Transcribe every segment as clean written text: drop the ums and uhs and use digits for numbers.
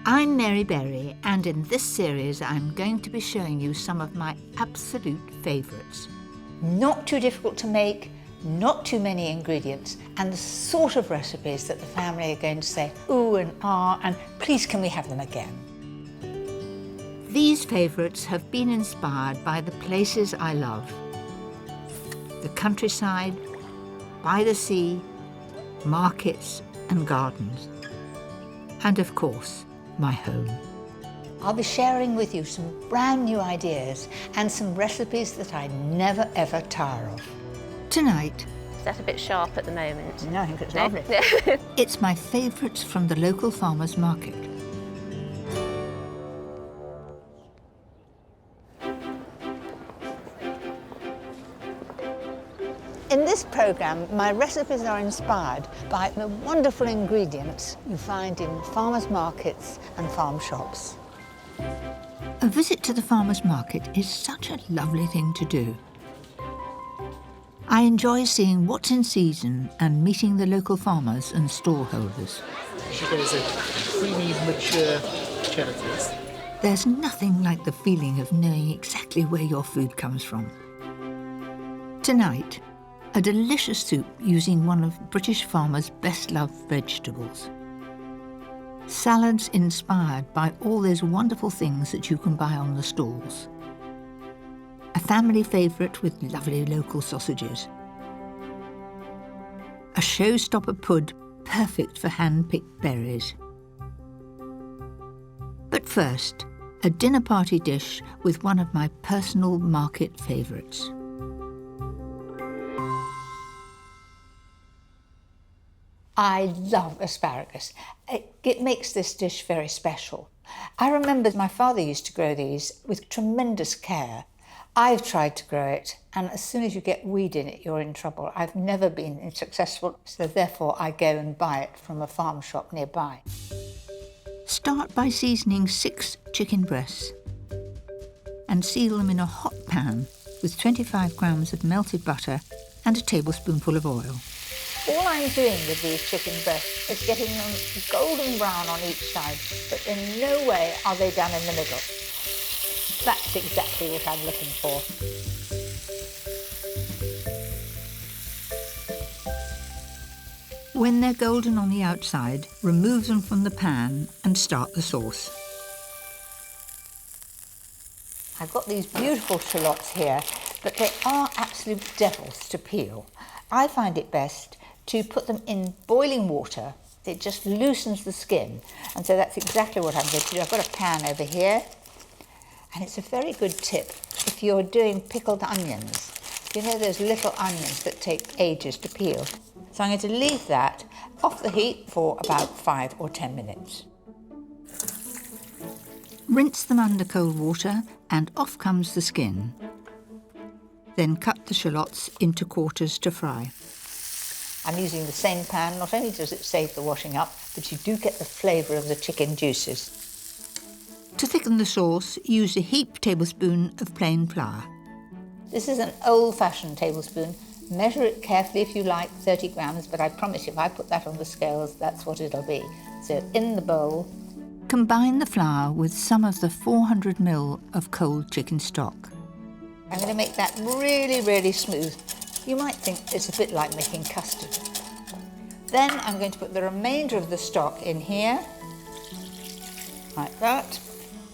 I'm Mary Berry, and in this series I'm going to be showing you some of my absolute favourites. Not too difficult to make, not too many ingredients, and the sort of recipes that the family are going to say, ooh and ah, and please can we have them again. These favourites have been inspired by the places I love. The countryside, by the sea, markets and gardens. And of course, my home. I'll be sharing with you some brand new ideas and some recipes that I never ever tire of. Tonight... Is that a bit sharp at the moment? No, I think it's lovely. It's my favourites from the local farmers market. In this programme, my recipes are inspired by the wonderful ingredients you find in farmers' markets and farm shops. A visit to the farmers' market is such a lovely thing to do. I enjoy seeing what's in season and meeting the local farmers and stallholders. There's a creamy, mature cheddar taste. There's nothing like the feeling of knowing exactly where your food comes from. Tonight, a delicious soup using one of British farmers' best-loved vegetables. Salads inspired by all those wonderful things that you can buy on the stalls. A family favourite with lovely local sausages. A showstopper pud perfect for hand-picked berries. But first, a dinner party dish with one of my personal market favourites. I love asparagus. It makes this dish very special. I remember my father used to grow these with tremendous care. I've tried to grow it, and as soon as you get weed in it, you're in trouble. I've never been successful, so therefore I go and buy it from a farm shop nearby. Start by seasoning 6 chicken breasts and seal them in a hot pan with 25 grams of melted butter and a tablespoonful of oil. All I'm doing with these chicken breasts is getting them golden brown on each side, but in no way are they done in the middle. That's exactly what I'm looking for. When they're golden on the outside, remove them from the pan and start the sauce. I've got these beautiful shallots here, but they are absolute devils to peel. I find it best to put them in boiling water. It just loosens the skin, and so that's exactly what I'm going to do. I've got a pan over here, and it's a very good tip if you're doing pickled onions. You know those little onions that take ages to peel? So I'm going to leave that off the heat for about 5 or 10 minutes. Rinse them under cold water and off comes the skin. Then cut the shallots into quarters to fry. I'm using the same pan. Not only does it save the washing up, but you do get the flavour of the chicken juices. To thicken the sauce, use a heaped tablespoon of plain flour. This is an old-fashioned tablespoon. Measure it carefully if you like, 30 grams, but I promise you if I put that on the scales, that's what it'll be. So in the bowl, combine the flour with some of the 400 ml of cold chicken stock. I'm going to make that really, really smooth. You might think it's a bit like making custard. Then I'm going to put the remainder of the stock in here, like that,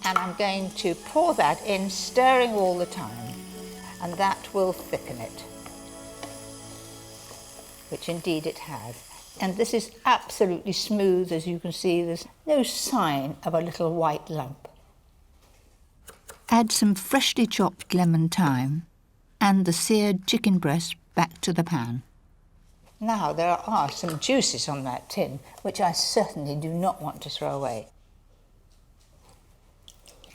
and I'm going to pour that in, stirring all the time, and that will thicken it, which indeed it has. And this is absolutely smooth, as you can see. There's no sign of a little white lump. Add some freshly chopped lemon thyme and the seared chicken breast back to the pan. Now, there are some juices on that tin, which I certainly do not want to throw away.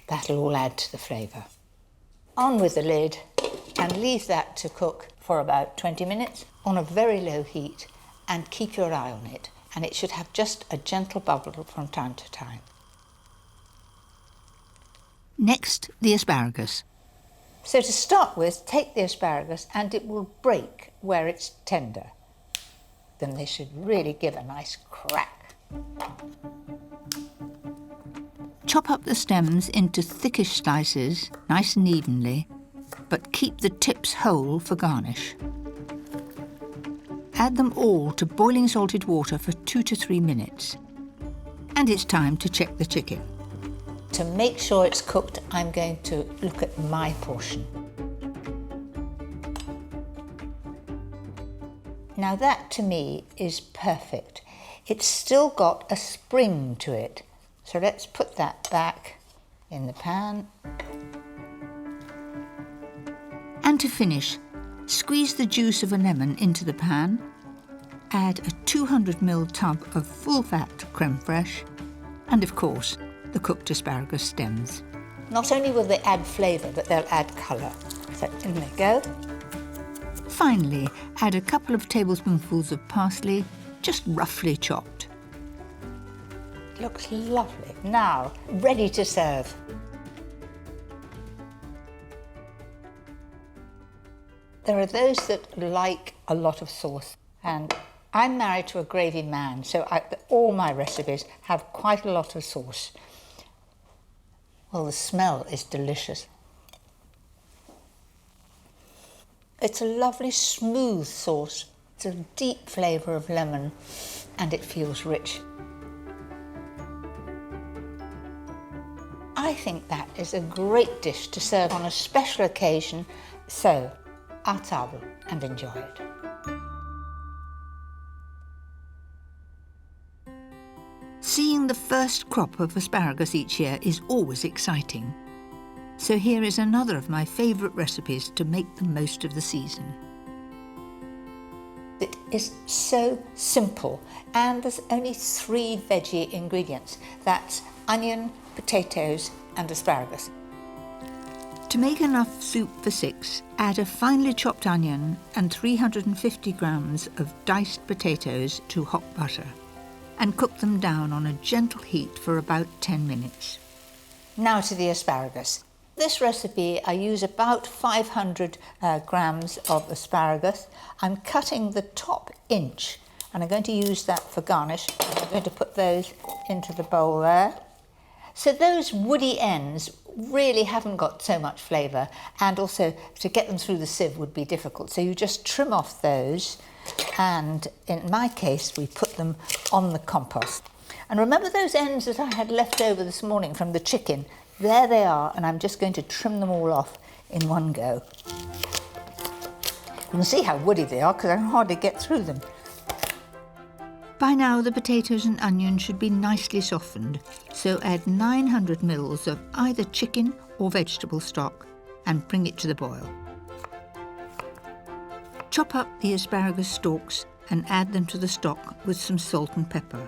That'll all add to the flavour. On with the lid and leave that to cook for about 20 minutes on a very low heat, and keep your eye on it, and it should have just a gentle bubble from time to time. Next, the asparagus. So to start with, take the asparagus and it will break where it's tender. Then they should really give a nice crack. Chop up the stems into thickish slices, nice and evenly, but keep the tips whole for garnish. Add them all to boiling salted water for 2 to 3 minutes. And it's time to check the chicken. To make sure it's cooked, I'm going to look at my portion. Now that, to me, is perfect. It's still got a spring to it. So let's put that back in the pan. And to finish, squeeze the juice of a lemon into the pan, add a 200 ml tub of full-fat crème fraiche, and of course, the cooked asparagus stems. Not only will they add flavour, but they'll add colour. So in they go. Finally, add a couple of tablespoonfuls of parsley, just roughly chopped. Looks lovely. Now, ready to serve. There are those that like a lot of sauce, and I'm married to a gravy man, so all my recipes have quite a lot of sauce. Well, the smell is delicious. It's a lovely, smooth sauce. It's a deep flavour of lemon, and it feels rich. I think that is a great dish to serve on a special occasion, so à table and enjoy it. Seeing the first crop of asparagus each year is always exciting. So here is another of my favourite recipes to make the most of the season. It is so simple, and there's only 3 veggie ingredients. That's onion, potatoes and asparagus. To make enough soup for 6, add a finely chopped onion and 350 grams of diced potatoes to hot butter and cook them down on a gentle heat for about 10 minutes. Now to the asparagus. This recipe, I use about 500 grams of asparagus. I'm cutting the top inch, and I'm going to use that for garnish. I'm going to put those into the bowl there. So those woody ends really haven't got so much flavour, and also to get them through the sieve would be difficult. So you just trim off those, and in my case, we put them on the compost. And remember those ends that I had left over this morning from the chicken? There they are, and I'm just going to trim them all off in one go. You can see how woody they are because I can hardly get through them. By now, the potatoes and onion should be nicely softened, so add 900 ml of either chicken or vegetable stock and bring it to the boil. Chop up the asparagus stalks and add them to the stock with some salt and pepper.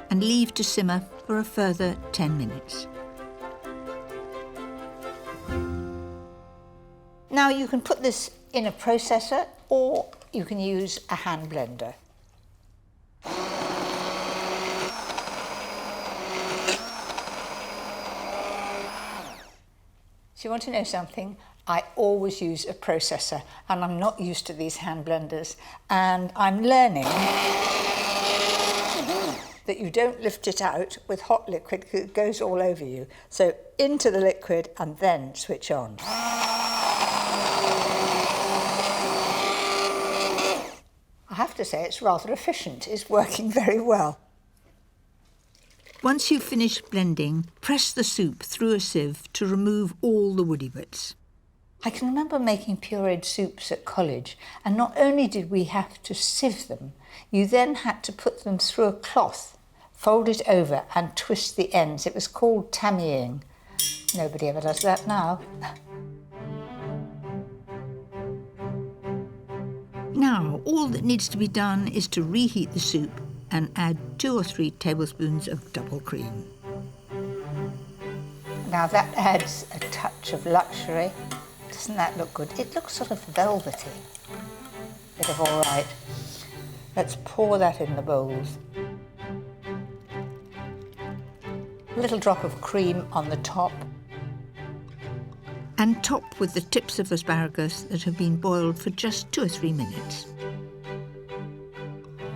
And leave to simmer for a further 10 minutes. Now you can put this in a processor, or you can use a hand blender. So you want to know something? I always use a processor, and I'm not used to these hand blenders, and I'm learning that you don't lift it out with hot liquid because it goes all over you. So into the liquid and then switch on. I have to say it's rather efficient. It's working very well. Once you've finished blending, press the soup through a sieve to remove all the woody bits. I can remember making pureed soups at college, and not only did we have to sieve them, you then had to put them through a cloth, fold it over and twist the ends. It was called tammying. Nobody ever does that now. Now, all that needs to be done is to reheat the soup and add 2 or 3 tablespoons of double cream. Now that adds a touch of luxury. Doesn't that look good? It looks sort of velvety. Bit of all right. Let's pour that in the bowls. A little drop of cream on the top. And top with the tips of asparagus that have been boiled for just 2 or 3 minutes.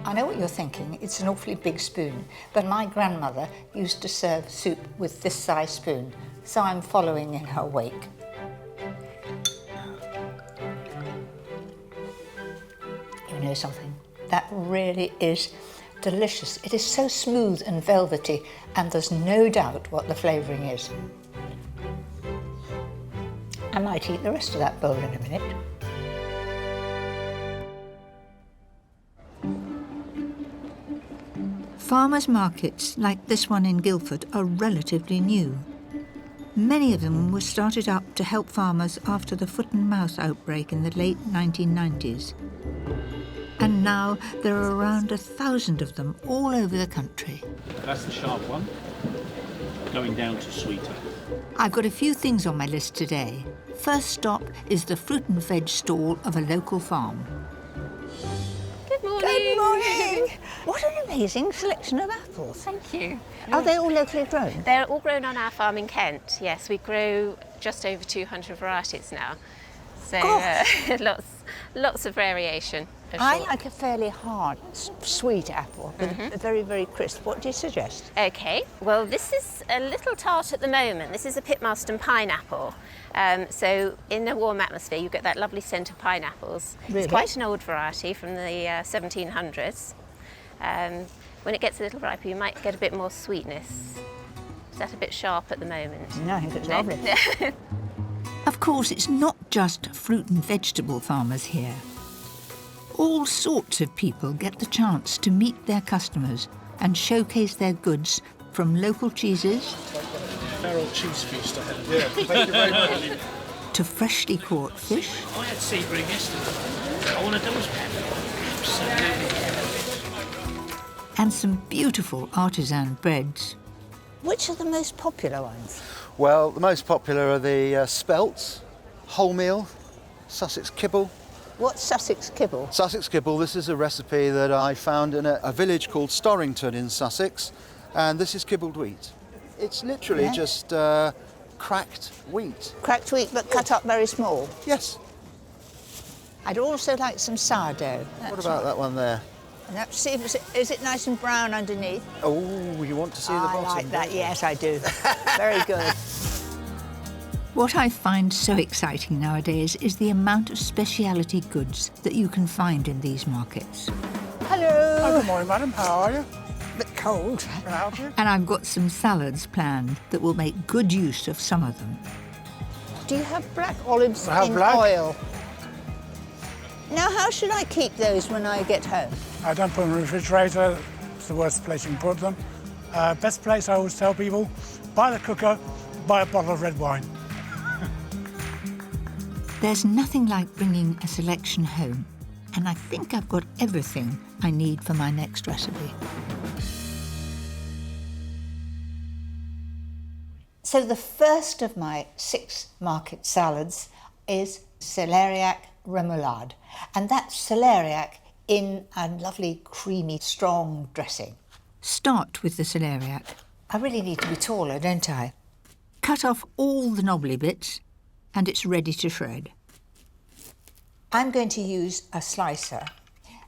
I know what you're thinking, it's an awfully big spoon, but my grandmother used to serve soup with this size spoon, so I'm following in her wake. You know something? That really is delicious. It is so smooth and velvety, and there's no doubt what the flavouring is. I might eat the rest of that bowl in a minute. Farmers' markets like this one in Guildford are relatively new. Many of them were started up to help farmers after the foot and mouth outbreak in the late 1990s. And now there are around 1,000 of them all over the country. That's the sharp one, going down to sweeter. I've got a few things on my list today. First stop is the fruit and veg stall of a local farm. Good morning. Good morning! What an amazing selection of apples. Thank you. Are they all locally grown? They're all grown on our farm in Kent. Yes, we grow just over 200 varieties now. So lots of variation. I like a fairly hard, sweet apple, with a very, very crisp. What do you suggest? Okay, well this is a little tart at the moment. This is a Pitmarston pineapple. So in the warm atmosphere you get that lovely scent of pineapples. Really? It's quite an old variety from the 1700s. When it gets a little riper you might get a bit more sweetness. Is that a bit sharp at the moment? No, I think it's lovely. Of course, it's not just fruit and vegetable farmers here. All sorts of people get the chance to meet their customers and showcase their goods, from local cheeses Feral cheese feast ahead. Yeah, thank you very much. to freshly caught fish I had sea bream yesterday. All I done was absolutely. and some beautiful artisan breads. Which are the most popular ones? Well, the most popular are the spelts, wholemeal, Sussex kibble. What's Sussex kibble? Sussex kibble, this is a recipe that I found in a village called Storrington in Sussex, and this is kibbled wheat. It's literally just cracked wheat. Cracked wheat, but cut up very small. Yes. I'd also like some sourdough. What about that one there? See if is it nice and brown underneath? Oh, you want to see the bottom? I like that, don't you? yes, I do. Very good. What I find so exciting nowadays is the amount of speciality goods that you can find in these markets. Hello. Oh, good morning, madam. How are you? Bit cold. Can I help you? And I've got some salads planned that will make good use of some of them. Do you have black olives I have in black. oil? Now, how should I keep those when I get home? I don't put them in the refrigerator. It's the worst place you can put them. Best place I always tell people, buy the cooker, buy a bottle of red wine. There's nothing like bringing a selection home, and I think I've got everything I need for my next recipe. So the first of my 6 market salads is celeriac remoulade, and that's celeriac in a lovely creamy strong dressing. Start with the celeriac. I really need to be taller, don't I? Cut off all the knobbly bits and it's ready to shred. I'm going to use a slicer,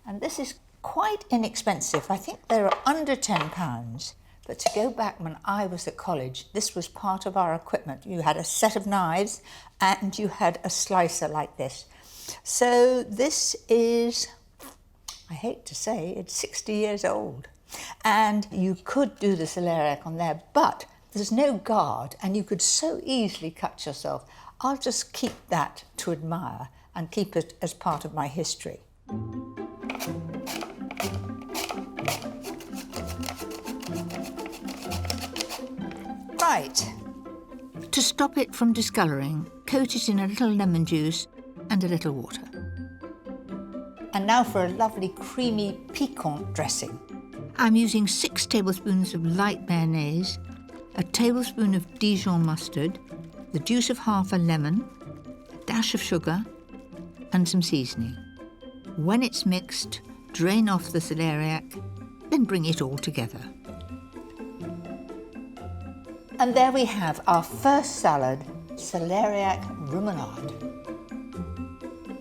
and this is quite inexpensive. I think they're under £10. But to go back when I was at college, this was part of our equipment. You had a set of knives and you had a slicer like this. So this is, I hate to say, it's 60 years old. And you could do the celeriac on there, but there's no guard and you could so easily cut yourself. I'll just keep that to admire and keep it as part of my history. Right. To stop it from discolouring, coat it in a little lemon juice and a little water. And now for a lovely creamy piquant dressing. I'm using 6 tablespoons of light mayonnaise, a tablespoon of Dijon mustard, the juice of half a lemon, a dash of sugar and some seasoning. When it's mixed, drain off the celeriac, then bring it all together. And there we have our first salad, celeriac remoulade.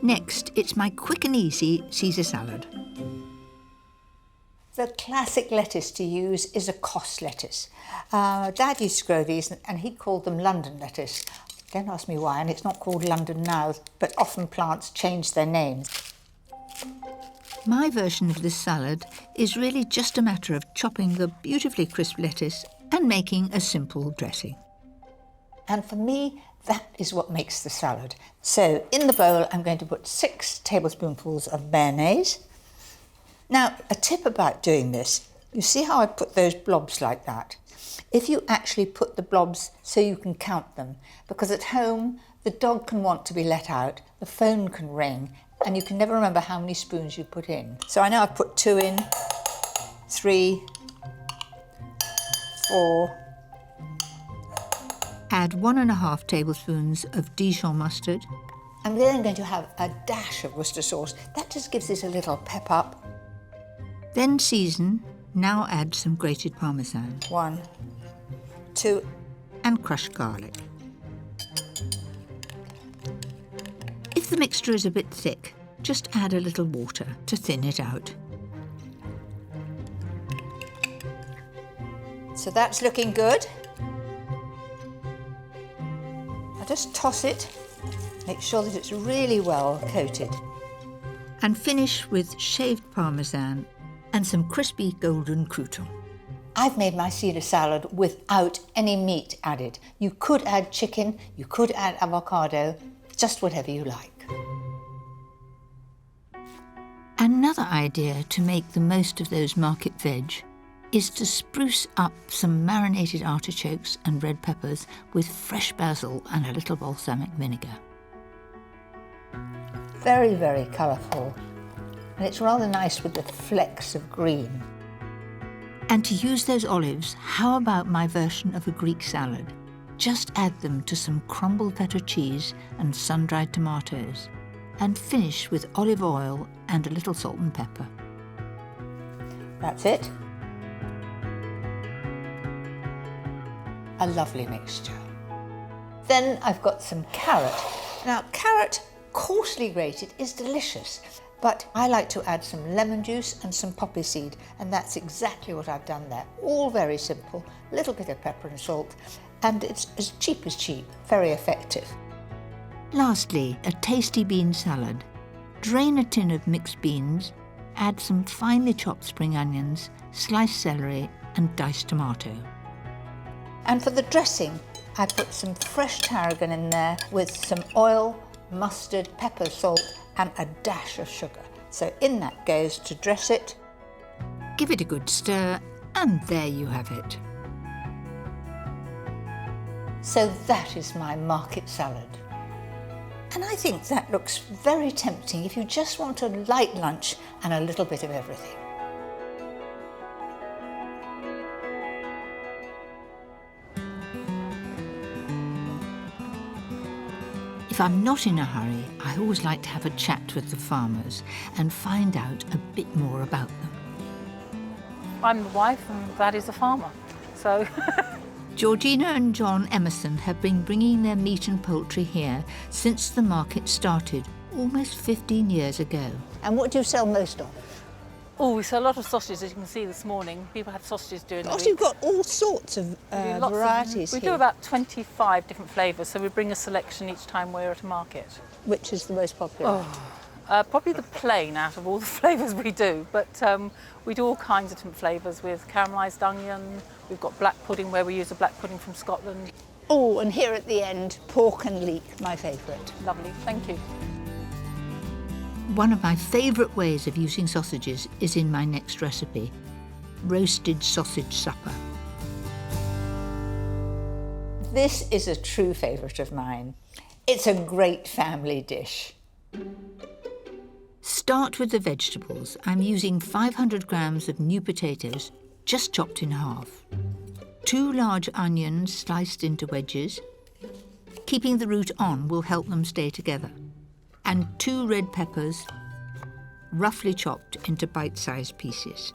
Next, it's my quick and easy Caesar salad. The classic lettuce to use is a Kos lettuce. Dad used to grow these and he called them London lettuce. Don't ask me why, and it's not called London now, but often plants change their names. My version of this salad is really just a matter of chopping the beautifully crisp lettuce and making a simple dressing. And for me, that is what makes the salad. So in the bowl, I'm going to put 6 tablespoonfuls of mayonnaise. Now, a tip about doing this, you see how I put those blobs like that? If you actually put the blobs so you can count them, because at home, the dog can want to be let out, the phone can ring, and you can never remember how many spoons you put in. So I know I've put 2 in, 3, 4. Add 1½ tablespoons of Dijon mustard. I'm then going to have a dash of Worcester sauce. That just gives it a little pep up. Then season. Now add some grated parmesan. 1, 2. And crushed garlic. If the mixture is a bit thick, just add a little water to thin it out. So that's looking good. I'll just toss it, make sure that it's really well coated. And finish with shaved parmesan and some crispy golden crouton. I've made my cedar salad without any meat added. You could add chicken, you could add avocado, just whatever you like. Another idea to make the most of those market veg is to spruce up some marinated artichokes and red peppers with fresh basil and a little balsamic vinegar. Very, very colourful. And it's rather nice with the flecks of green. And to use those olives, how about my version of a Greek salad? Just add them to some crumbled feta cheese and sun-dried tomatoes, and finish with olive oil and a little salt and pepper. That's it. A lovely mixture. Then I've got some carrot. Now, carrot, coarsely grated, is delicious, but I like to add some lemon juice and some poppy seed, and that's exactly what I've done there. All very simple, a little bit of pepper and salt, and it's as cheap, very effective. Lastly, a tasty bean salad. Drain a tin of mixed beans, add some finely chopped spring onions, sliced celery and diced tomato. And for the dressing, I put some fresh tarragon in there with some oil, mustard, pepper, salt and a dash of sugar. So in that goes to dress it. Give it a good stir and there you have it. So that is my market salad. And I think that looks very tempting if you just want a light lunch and a little bit of everything. If I'm not in a hurry, I always like to have a chat with the farmers and find out a bit more about them. I'm the wife and Dad is a farmer, so... Georgina and John Emerson have been bringing their meat and poultry here since the market started almost 15 years ago. And what do you sell most of? Oh, we sell a lot of sausages, as you can see this morning. People had sausages during the week. You've got all sorts of varieties We here. do about 25 different flavours, so we bring a selection each time we're at a market. Which is the most popular? Probably the plain out of all the flavours we do, but we do all kinds of different flavours with caramelised onion. We've got black pudding where we use a black pudding from Scotland. Oh, and here at the end, pork and leek, my favourite. Lovely, thank you. One of my favourite ways of using sausages is in my next recipe, roasted sausage supper. This is a true favourite of mine. It's a great family dish. Start with the vegetables. I'm using 500 grams of new potatoes, just chopped in half. 2 large onions sliced into wedges. Keeping the root on will help them stay together. And 2 red peppers, roughly chopped into bite-sized pieces.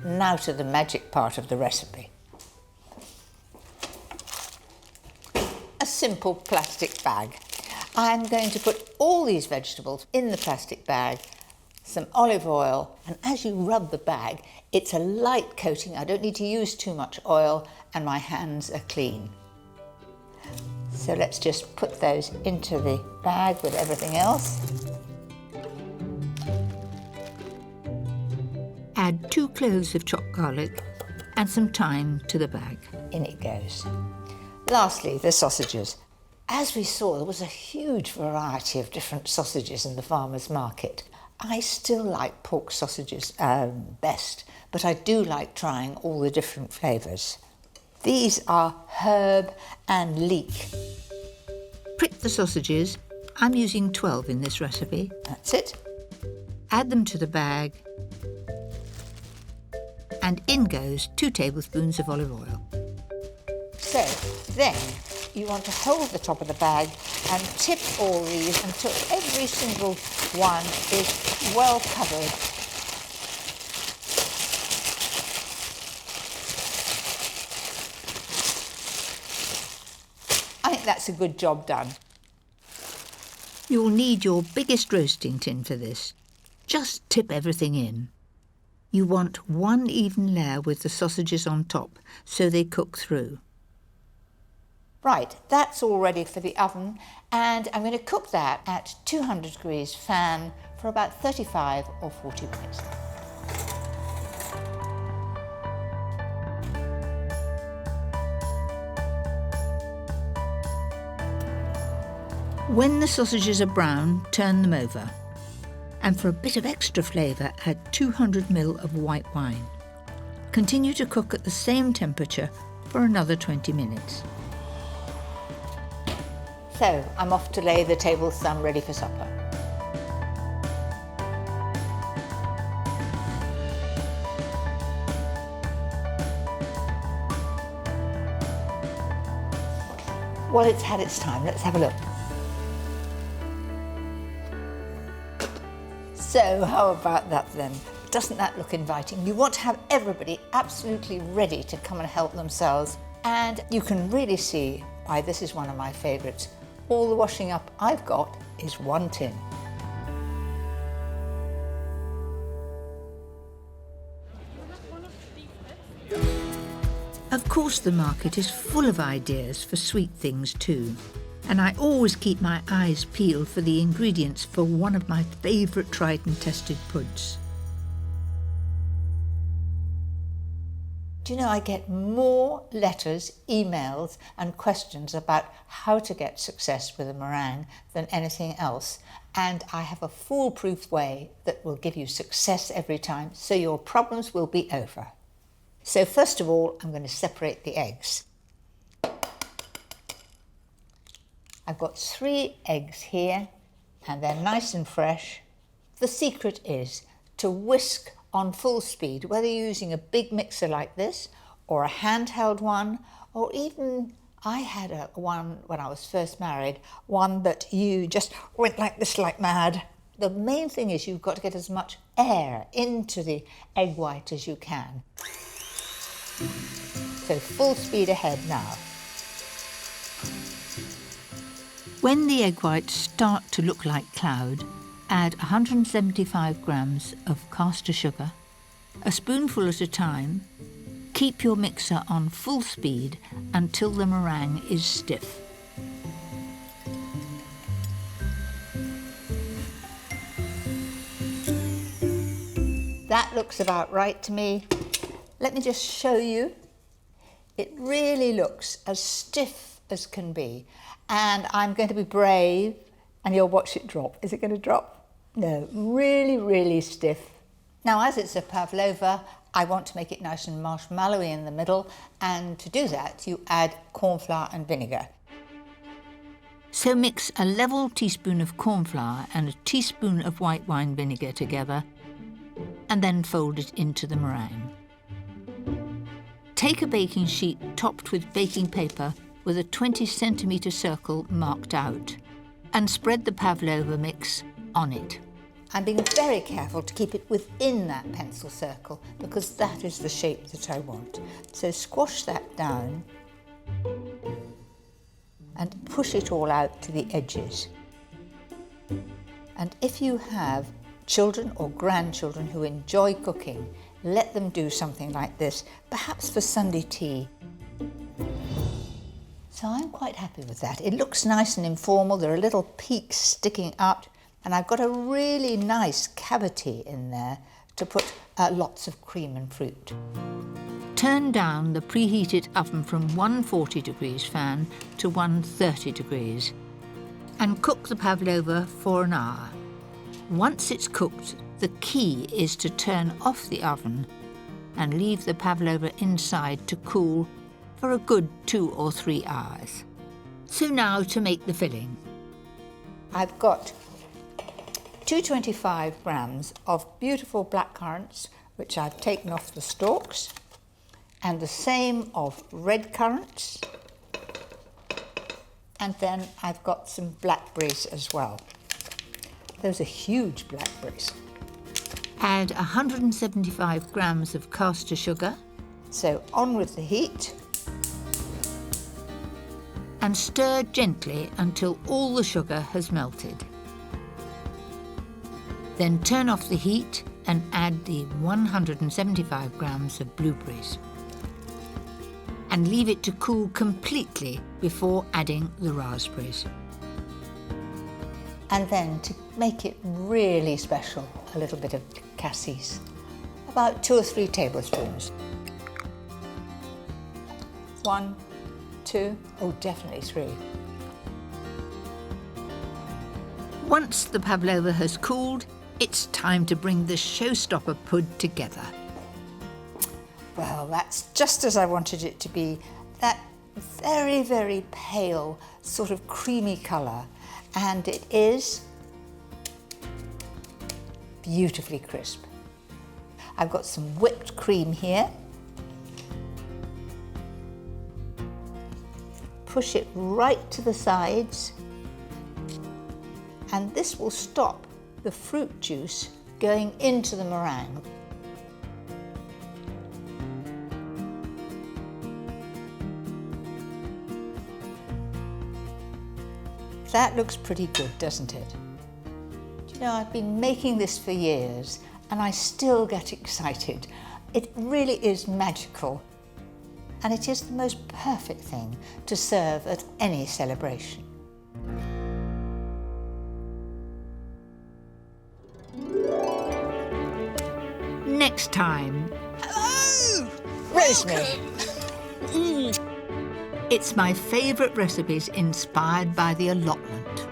Now to the magic part of the recipe. A simple plastic bag. I'm going to put all these vegetables in the plastic bag some olive oil, and as you rub the bag, it's a light coating. I don't need to use too much oil, and my hands are clean. So let's just put those into the bag with everything else. Add 2 cloves of chopped garlic and some thyme to the bag. In it goes. Lastly, the sausages. As we saw, there was a huge variety of different sausages in the farmer's market. I still like pork sausages best, but I do like trying all the different flavours. These are herb and leek. Prick the sausages. I'm using 12 in this recipe. That's it. Add them to the bag, and in goes 2 tablespoons of olive oil. So then you want to hold the top of the bag and tip all these until every single one is well covered. I think that's a good job done. You'll need your biggest roasting tin for this. Just tip everything in. You want one even layer with the sausages on top so they cook through. Right, that's all ready for the oven, and I'm going to cook that at 200 degrees fan for about 35 or 40 minutes. When the sausages are brown, turn them over. And for a bit of extra flavour, add 200 ml of white wine. Continue to cook at the same temperature for another 20 minutes. So I'm off to lay the table some ready for supper. Well, it's had its time. Let's have a look. So how about that then? Doesn't that look inviting? You want to have everybody absolutely ready to come and help themselves, and you can really see why this is one of my favourites. All the washing up I've got is one tin. Of course, the market is full of ideas for sweet things too. And I always keep my eyes peeled for the ingredients for one of my favourite tried and tested puds. Do you know, I get more letters, emails and questions about how to get success with a meringue than anything else. And I have a foolproof way that will give you success every time, so your problems will be over. So first of all, I'm going to separate the eggs. I've got 3 eggs here, and they're nice and fresh. The secret is to whisk on full speed, whether you're using a big mixer like this, or a handheld one, or even, I had one when I was first married, one that you just went like this like mad. The main thing is you've got to get as much air into the egg white as you can. So full speed ahead now. When the egg whites start to look like cloud, add 175 grams of caster sugar, a spoonful at a time. Keep your mixer on full speed until the meringue is stiff. That looks about right to me. Let me just show you. It really looks as stiff as can be. And I'm going to be brave, and you'll watch it drop. Is it going to drop? No, really, really stiff. Now, as it's a pavlova, I want to make it nice and marshmallowy in the middle, and to do that, you add corn flour and vinegar. So mix a level teaspoon of corn flour and a teaspoon of white wine vinegar together, and then fold it into the meringue. Take a baking sheet topped with baking paper with a 20-centimetre circle marked out, and spread the pavlova mix on it. I'm being very careful to keep it within that pencil circle because that is the shape that I want. So squash that down and push it all out to the edges. And if you have children or grandchildren who enjoy cooking, let them do something like this, perhaps for Sunday tea. So I'm quite happy with that. It looks nice and informal. There are little peaks sticking up, and I've got a really nice cavity in there to put lots of cream and fruit. Turn down the preheated oven from 140 degrees fan to 130 degrees and cook the pavlova for an hour. Once it's cooked, the key is to turn off the oven and leave the pavlova inside to cool for a good 2 or 3 hours. So now to make the filling. I've got 225 grams of beautiful blackcurrants, which I've taken off the stalks, and the same of red currants, and then I've got some blackberries as well. Those are huge blackberries. Add 175 grams of caster sugar. So on with the heat. And stir gently until all the sugar has melted. Then turn off the heat and add the 175 grams of blueberries. And leave it to cool completely before adding the raspberries. And then to make it really special, a little bit of cassis, about 2 or 3 tablespoons. 1, 2, oh definitely 3. Once the pavlova has cooled, it's time to bring the showstopper pud together. Well, that's just as I wanted it to be. That very, very pale, sort of creamy colour. And it is beautifully crisp. I've got some whipped cream here. Push it right to the sides. And this will stop the fruit juice going into the meringue. That looks pretty good, doesn't it? Do you know, I've been making this for years and I still get excited. It really is magical, and it is the most perfect thing to serve at any celebration. Next time. Hello! Rosemary. It's my favourite recipes inspired by the allotment.